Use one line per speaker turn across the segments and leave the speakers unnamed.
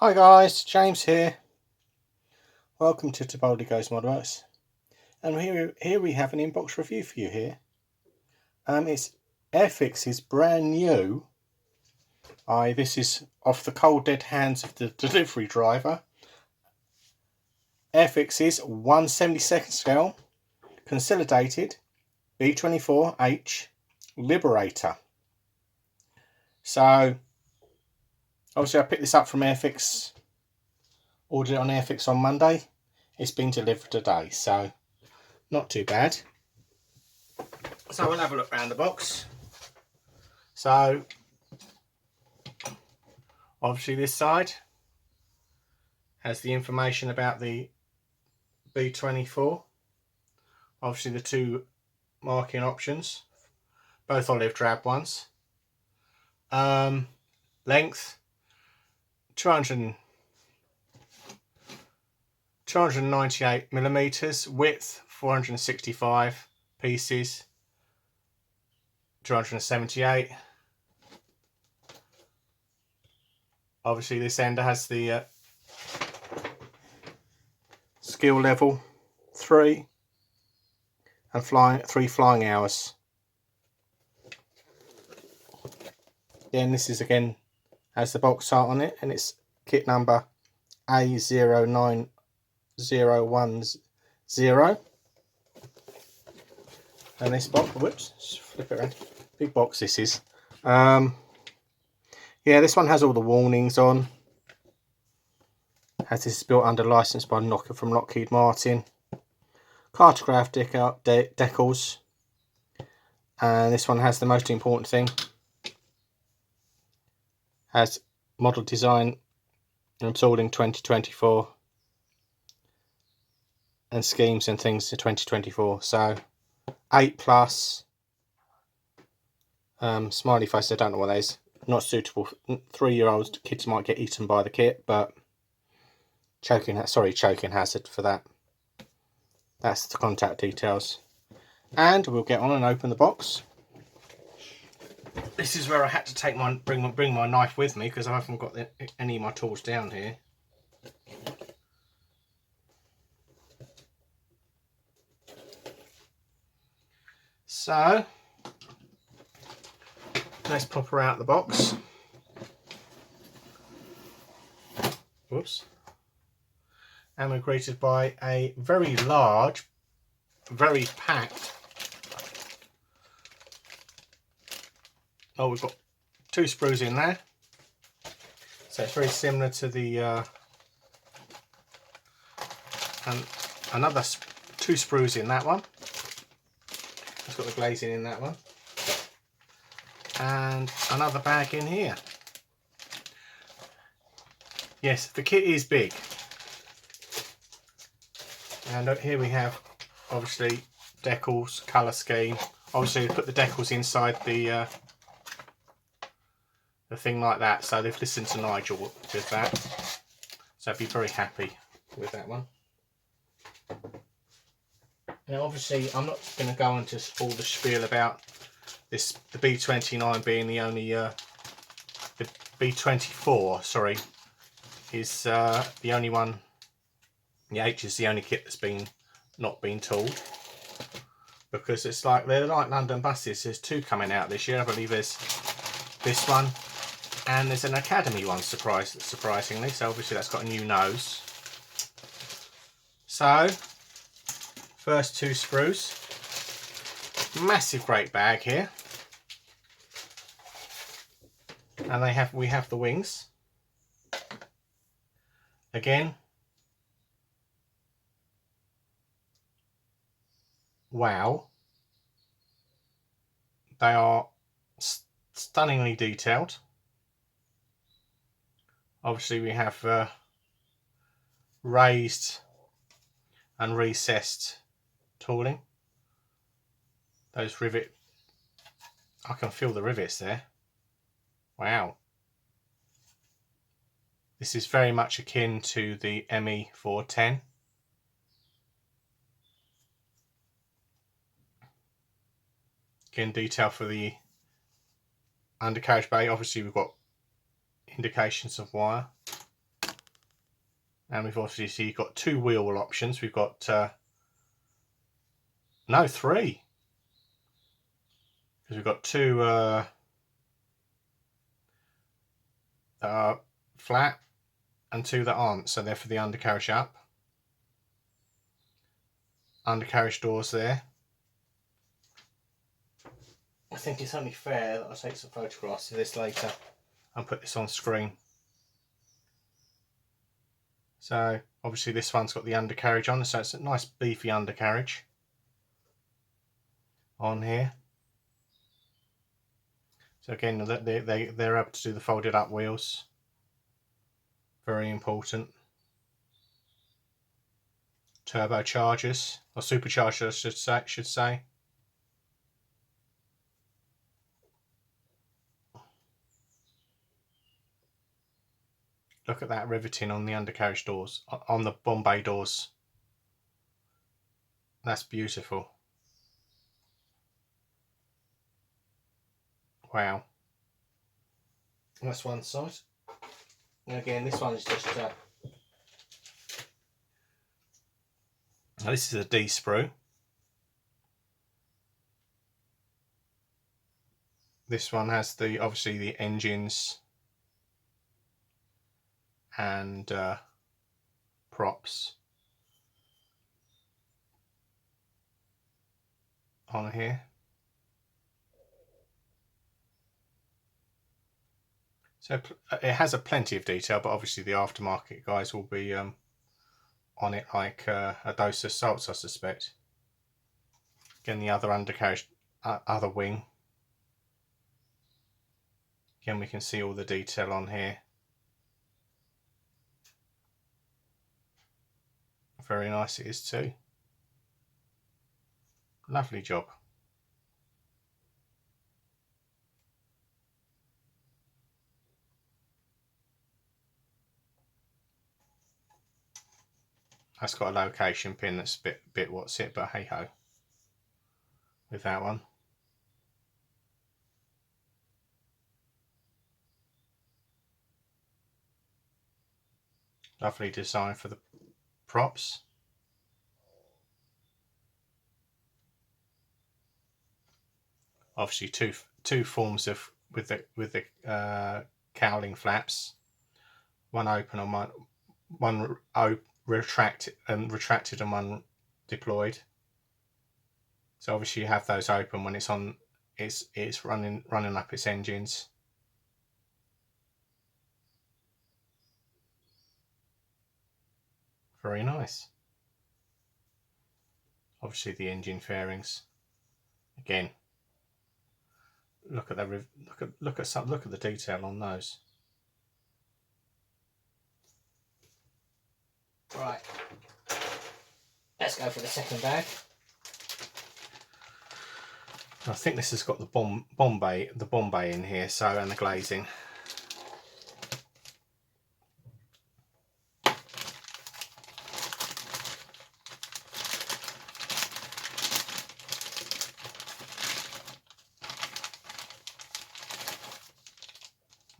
Hi guys, James here. Welcome to Tibaldi Goes Modworks. And here we have an inbox review for you here. It's Airfix's brand new. This is off the cold dead hands of the delivery driver. Airfix's 1/72 scale consolidated B-24H Liberator. So obviously I picked this up from Airfix. Ordered it on Airfix on Monday. It's been delivered today, so not too bad. So we'll have a look around the box. So obviously this side has the information about the B-24. Obviously the two marking options, both olive drab ones. Length 298 millimeters, width 465 pieces, 278. Obviously this ender has the skill level 3 and 3 flying hours. Then this is again has the box art on it, and it's kit number A09010. And this box, whoops, just flip it around. Big box this is. Yeah, this one has all the warnings on. As this is built under license by from Lockheed Martin. Cartograph decals. And this one has the most important thing. Has model design installed in 2024. And schemes and things to 2024. So 8+. Smiley face, I don't know what that is. Not suitable. 3-year-olds, kids might get eaten by the kit, but choking hazard for that. That's the contact details. And we'll get on and open the box. This is where I had to take bring my knife with me, because I haven't got any of my tools down here. So let's pop her out of the box. Whoops. And we're greeted by a very large, very packed. Oh, we've got 2 sprues in there. So it's very similar to the and another 2 sprues in that one. It's got the glazing in that one. And another bag in here. Yes, the kit is big. And here we have, obviously, decals, colour scheme. Obviously, they put the decals inside the thing like that. So they've listened to Nigel with that. So I'd be very happy with that one. Now, obviously, I'm not going to go into all the spiel about the B-29 being the only, the B-24, sorry, is the only one. The H is the only kit that's not been tooled, because it's like they're like London buses. There's 2 coming out this year. I believe there's this one, and there's an Academy one. Surprisingly, so obviously that's got a new nose. So first 2 sprues. Massive great bag here, and we have the wings again. Wow, they are stunningly detailed. Obviously we have raised and recessed tooling. Those rivet, I can feel the rivets there. Wow. This is very much akin to the ME410. Again, detail for the undercarriage bay. Obviously we've got indications of wire. And we've obviously got 2 wheel options. We've got no, 3, because we've got 2 flat and 2 that aren't, so they're for the undercarriage up. Undercarriage doors there. I think it's only fair that I take some photographs of this later and put this on screen. So obviously this one's got the undercarriage on, so it's a nice beefy undercarriage on here. So again, they're able to do the folded up wheels. Very important. Turbochargers, or superchargers I should say. Look at that riveting on the undercarriage doors, on the Bombay doors. That's beautiful. Wow. That's one side. And again, this one's just now this is a D sprue. This one has the obviously the engines and props on here. So it has a plenty of detail, but obviously the aftermarket guys will be on it like a dose of salt, I suspect. Again, the other undercarriage, other wing. Again, we can see all the detail on here. Very nice it is too. Lovely job. That's got a location pin that's a bit what's it, but hey ho with that one. Lovely design for the props. Obviously two forms of with the cowling flaps. One open and one retracted and one deployed. So obviously you have those open when it's on. It's running up its engines. Very nice. Obviously the engine fairings. Again, look at the look at the detail on those. Right, let's go for the second bag. I think this has got the Bombay in here, so, and the glazing.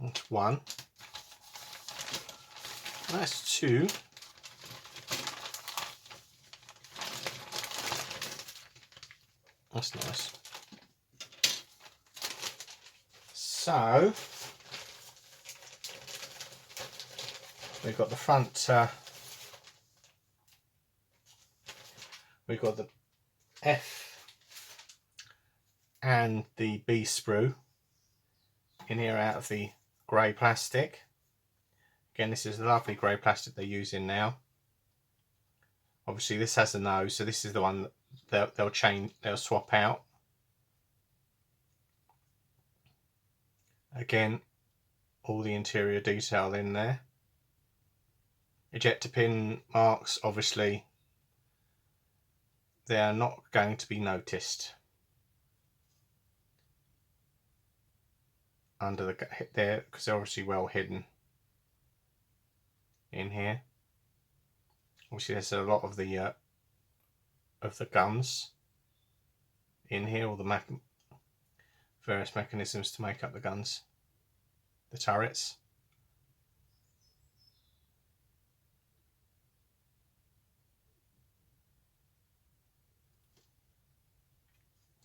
That's 1. That's 2. That's nice. So we've got the front. We've got the F and the B sprue in here out of the grey plastic. Again, this is the lovely grey plastic they're using now. Obviously this has a nose, so this is the one that they'll swap out. Again, all the interior detail in there. Ejector pin marks, obviously they are not going to be noticed under the there, because they're obviously well hidden in here. Obviously there's a lot of the guns in here, all the various mechanisms to make up the guns, the turrets.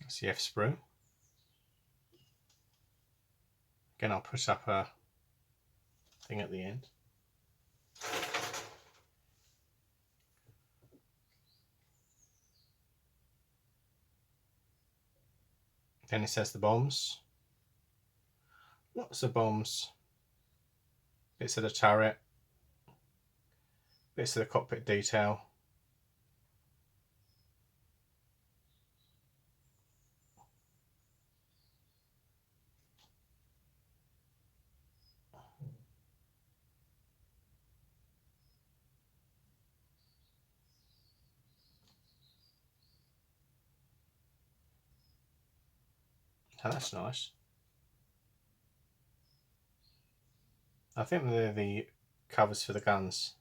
That's the F sprue. Again, I'll put up a thing at the end. Then it says the bombs. Lots of bombs. Bits of the turret. Bits of the cockpit detail. Oh, that's nice. I think they're the covers for the guns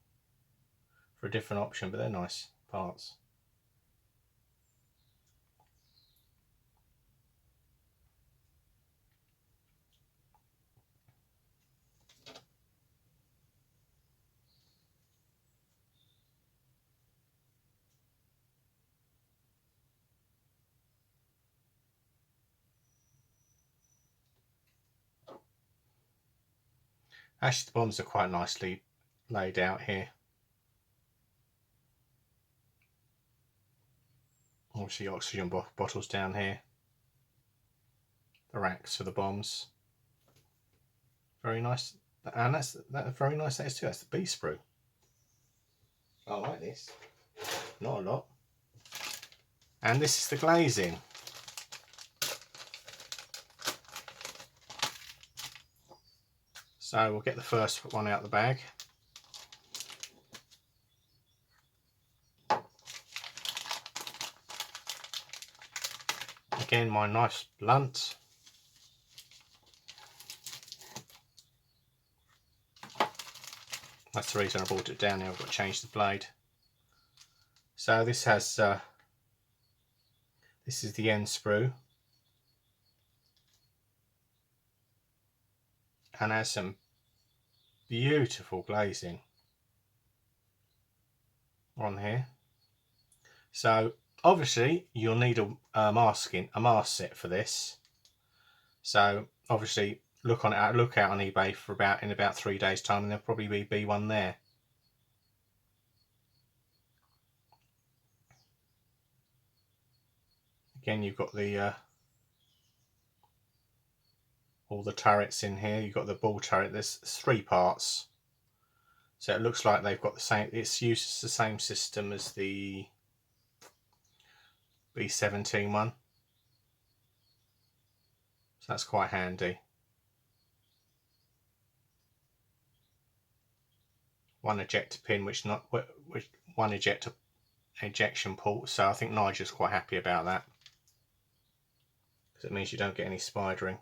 for a different option, but they're nice parts. Actually, the bombs are quite nicely laid out here. Obviously, oxygen bottles down here. The racks for the bombs. Very nice. And that's very nice. That is too. That's the B sprue. I like this. Not a lot. And this is the glazing. So we'll get the first one out of the bag. Again, my knife's blunt. That's the reason I brought it down here. I've got to change the blade. So this has this is the end sprue, and has some beautiful glazing on here. So obviously you'll need a mask set for this. So obviously look out on eBay for in about 3 days' time, and there'll probably be one there. Again, you've got the all the turrets in here. You've got the ball turret. There's 3 parts, so it looks like they've got the same. It's uses the same system as the B-17 one, so that's quite handy. One ejector pin, which one ejection port. So I think Nigel's quite happy about that, because it means you don't get any spidering.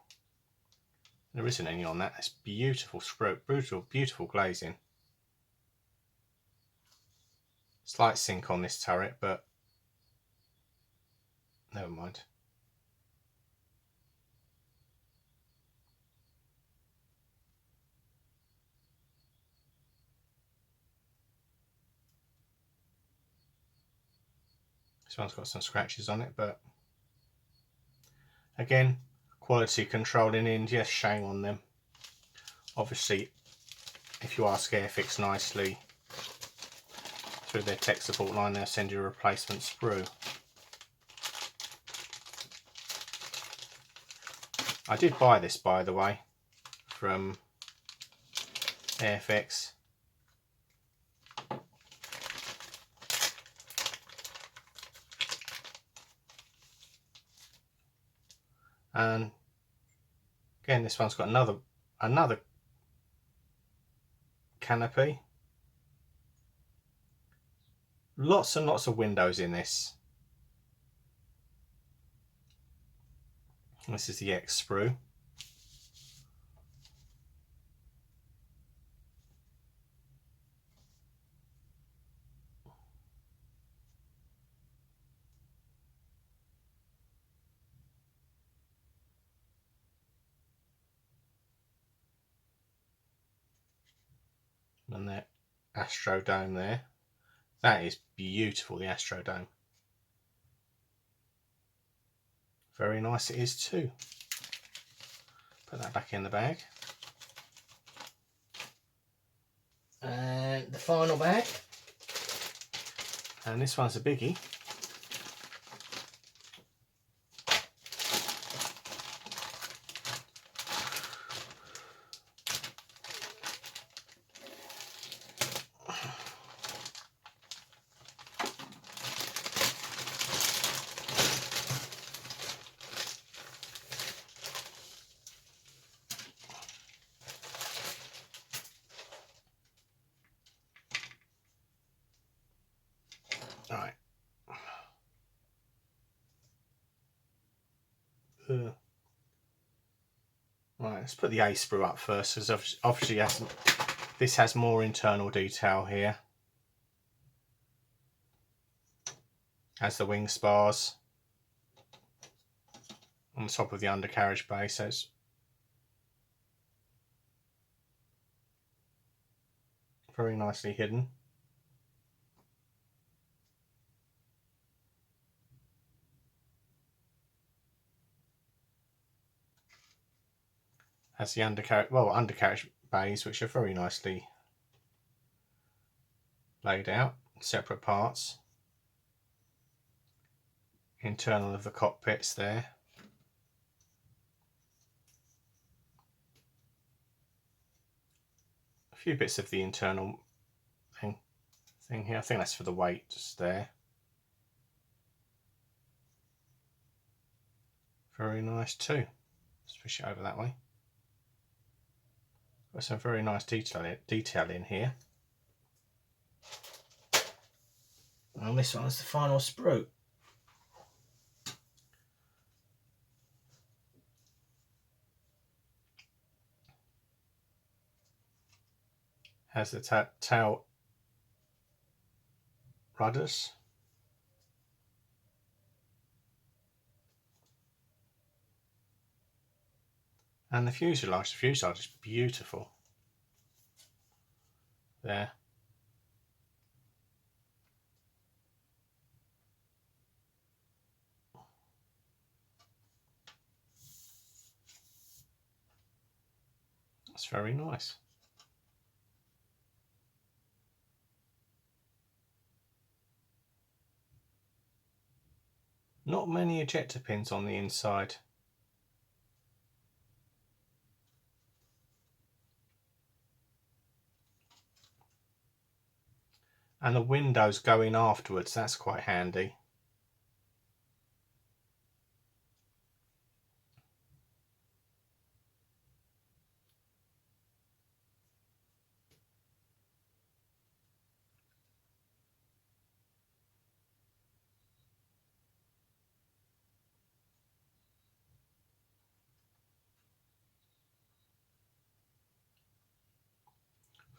There isn't any on that. It's beautiful sprue, beautiful glazing. Slight sink on this turret, but never mind. This one's got some scratches on it, but again, quality control in India, shame on them. Obviously, if you ask Airfix nicely through their tech support line, they'll send you a replacement sprue. I did buy this, by the way, from Airfix. And again, this one's got another canopy. Lots and lots of windows in this. This is the X sprue. And that Astrodome there. That is beautiful, the Astrodome. Very nice it is too. Put that back in the bag. And the final bag. And this one's a biggie. Right. Right, let's put the A sprue up first, because obviously this has more internal detail here. Has the wing spars on the top of the undercarriage base, so it's very nicely hidden. Has the undercarriage bays, which are very nicely laid out, separate parts. Internal of the cockpits there. A few bits of the internal thing here. I think that's for the weight just there. Very nice too. Let's push it over that way. Got some very nice detail in here. And this one's the final sprue. Has the tail rudders. And the fuselage is beautiful. There. That's very nice. Not many ejector pins on the inside. And the windows go in afterwards, that's quite handy.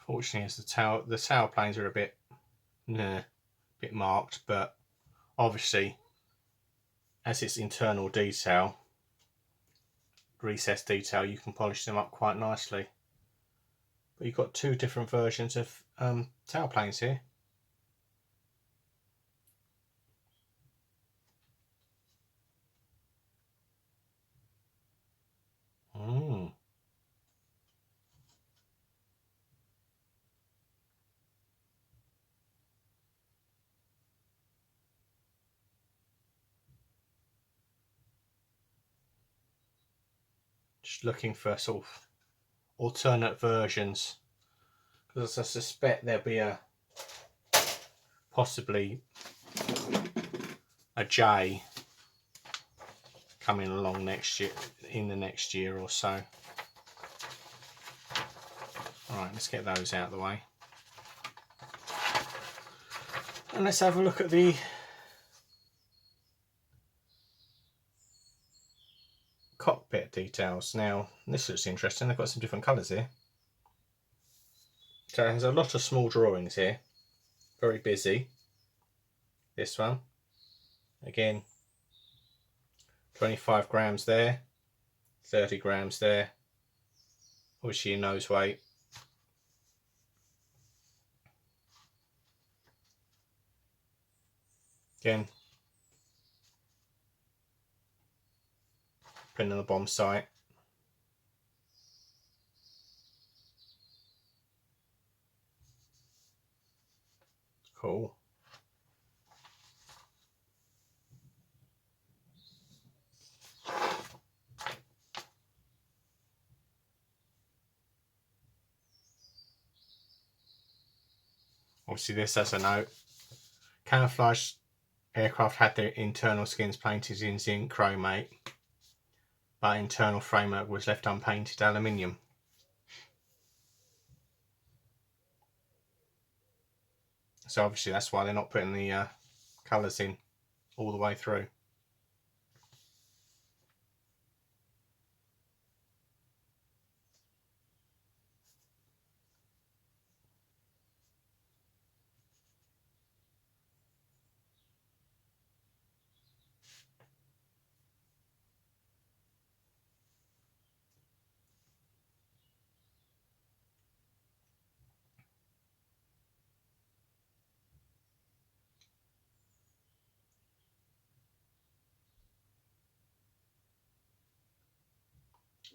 Fortunately, as the tail planes are a bit marked, but obviously as it's internal detail, recessed detail, you can polish them up quite nicely. But you've got two different versions of tail planes here. Just looking for sort of alternate versions, because I suspect there'll be possibly a J coming along next year, in the next year or so. Alright, let's get those out of the way. And let's have a look at the cockpit details. Now, this looks interesting. They've got some different colours here. So there's a lot of small drawings here. Very busy. This one. Again, 25 grams there. 30 grams there. Obviously your nose weight. Again, putting on the bomb sight. Cool. Obviously this as a note, camouflage aircraft had their internal skins painted in zinc chromate, but internal framework was left unpainted aluminium. So obviously that's why they're not putting the colours in all the way through.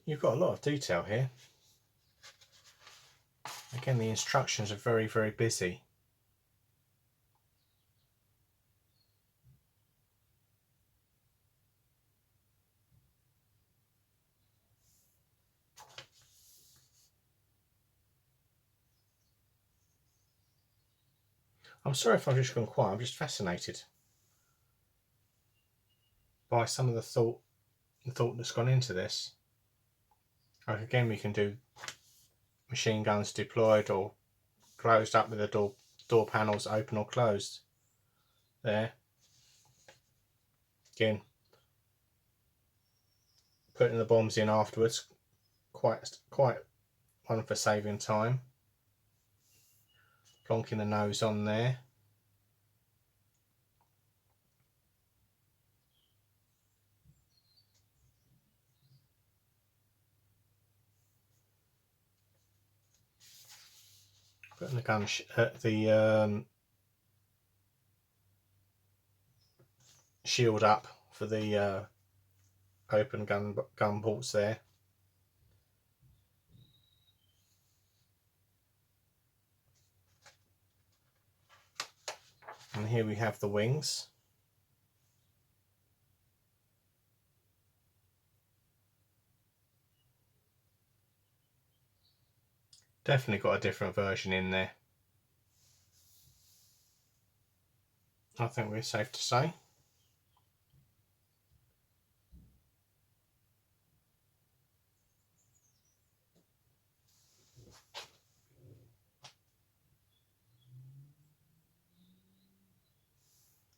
You've got a lot of detail here. Again, the instructions are very, very busy. I'm sorry if I've just gone quiet, I'm just fascinated by some of the thought that's gone into this. Like again, we can do machine guns deployed or closed up with the door panels open or closed. There. Again, putting the bombs in afterwards, quite one for saving time. Plonking the nose on there. Putting the gun shield up for the open gun ports there. And here we have the wings. Definitely got a different version in there. I think we're safe to say.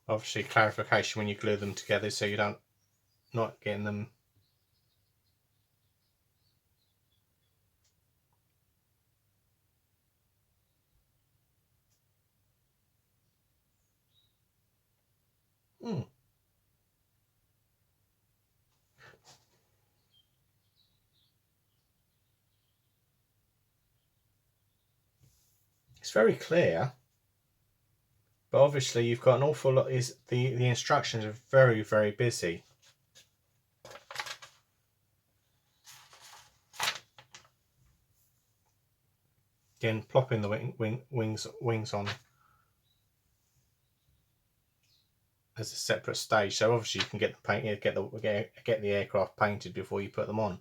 Obviously clarification when you glue them together so you don't not getting them It's very clear, but obviously you've got an awful lot. The instructions are very, very busy. Again, plopping the wings on as a separate stage, so obviously you can get the paint, get the aircraft painted before you put them on.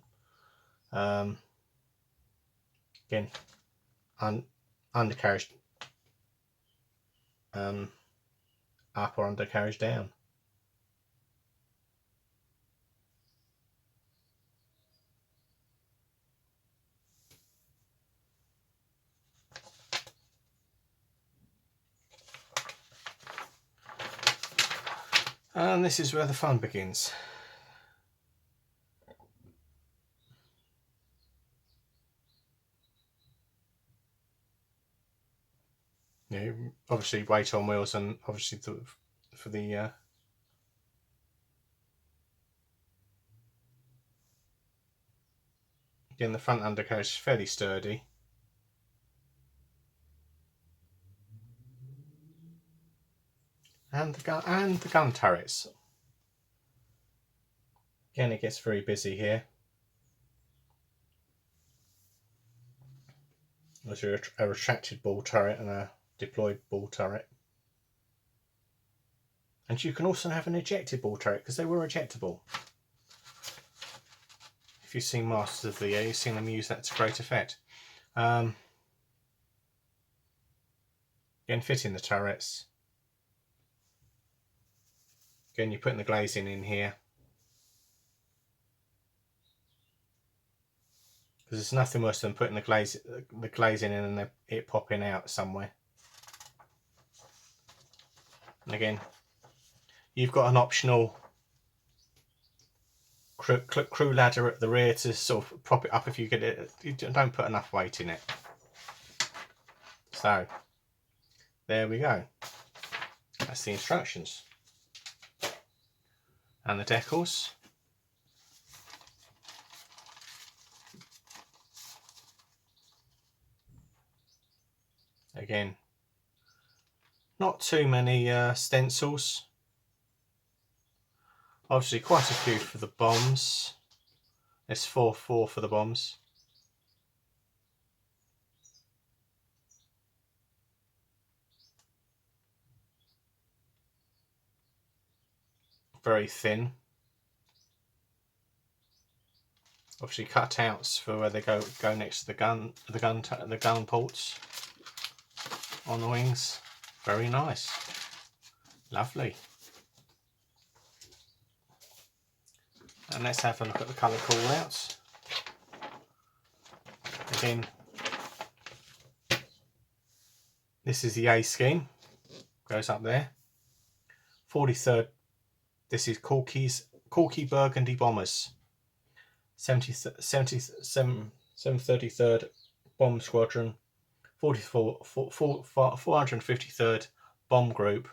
Again, undercarriage up or undercarriage down. And this is where the fun begins. Yeah, obviously weight on wheels, and obviously for the again, the front undercarriage is fairly sturdy. And the gun turrets. Again, it gets very busy here. There's a retracted ball turret and a deployed ball turret. And you can also have an ejected ball turret because they were ejectable. If you've seen Masters of the Air, you've seen them use that to great effect. Again, fitting the turrets. Again, you're putting the glazing in here. Because there's nothing worse than putting the glazing in and it popping out somewhere. And again, you've got an optional crew ladder at the rear to sort of prop it up if you get it. You don't put enough weight in it. So there we go. That's the instructions. And the decals. Again, not too many stencils. Obviously quite a few for the bombs. There's 4 for the bombs. Very thin. Obviously cutouts for where they go next to the gun ports on the wings. Very nice. Lovely. And let's have a look at the colour callouts. Again, this is the A scheme. Goes up there. 43rd. This is Corky Burgundy Bombers. 733rd Bomb Squadron. 453rd Bomb Group.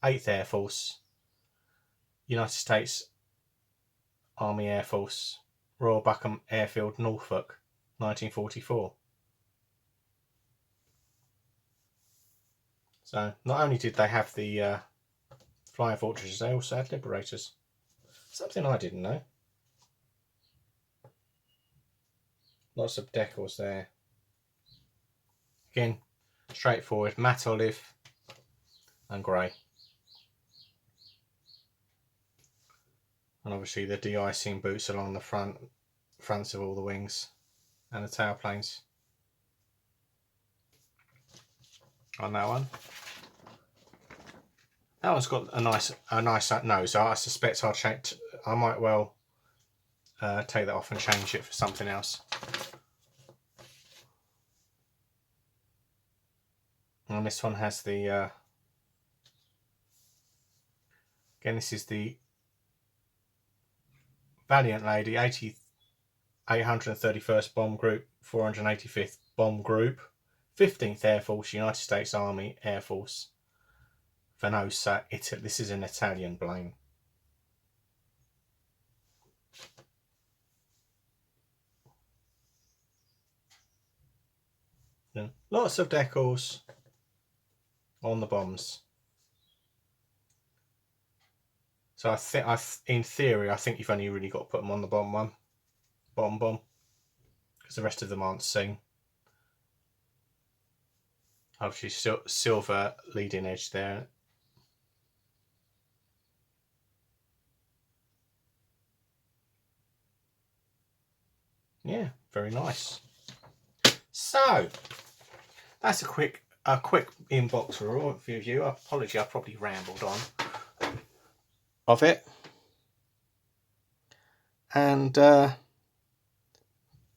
8th Air Force. United States Army Air Force. Royal Buckham Airfield, Norfolk, 1944. So not only did they have the Flying Fortresses, they also had Liberators. Something I didn't know. Lots of decals there. Again, straightforward, matte olive and grey. And obviously the de-icing boots along the fronts of all the wings and the tailplanes on that one. That one's got a nice nose. I suspect I might well take that off and change it for something else. And this one has the again, this is the Valiant Lady 831st Bomb Group, 485th Bomb Group, 15th Air Force, United States Army Air Force, Venosa, Italy. This is an Italian plane. Yeah. Lots of decals on the bombs. So I think, in theory, I think you've only really got to put them on the bottom one, bottom bomb, because the rest of them aren't seen. Obviously, silver leading edge there. Yeah, very nice. So that's a quick inbox review. Apology, I probably rambled on of it, and of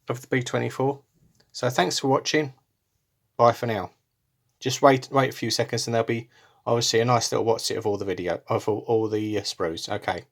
the B-24. So thanks for watching. Bye for now. Just wait a few seconds and there'll be obviously a nice little what's it of all the video of all the sprues. Okay.